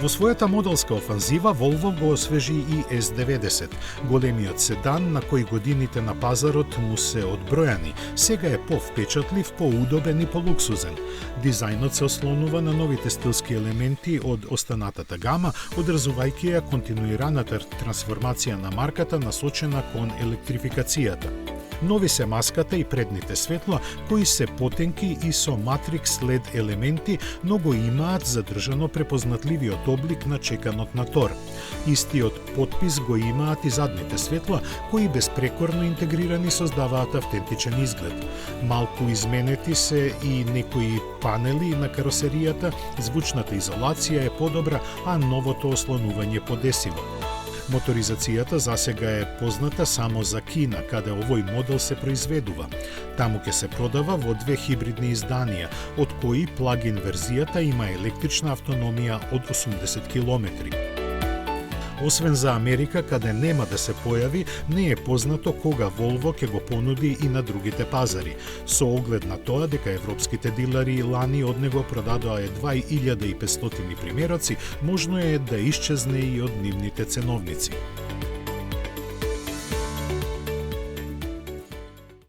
Во својата моделска офанзива Volvo го освежи и S90. Големиот седан на кој годините на пазарот му се одбројани, сега е повпечатлив, поудобен и полуксузен. Дизајнот се ослонува на новите стилски елементи од останатата гама, одразувајќи ја континуираната трансформација на марката насочена кон електрификацијата. Нови се маската и предните светла, кои се потенки и со Matrix LED елементи, но го имаат задржано препознатливиот облик на чеканот на Тор. Истиот потпис го имаат и задните светла, кои безпрекорно интегрирани создаваат автентичен изглед. Малку изменети се и некои панели на каросеријата, звучната изолација е подобра, а новото ослонување подесиво. Моторизацијата засега е позната само за Кина, каде овој модел се произведува. Таму ќе се продава во две хибридни изданија, од кои плагин верзијата има електрична автономија од 80 км. Освен за Америка, каде нема да се појави, не е познато кога Volvo ќе го понуди и на другите пазари. Со оглед на тоа дека европските дилери лани од него продадоа едва 1500 примероци, можно е да исчезне и од нивните ценовници.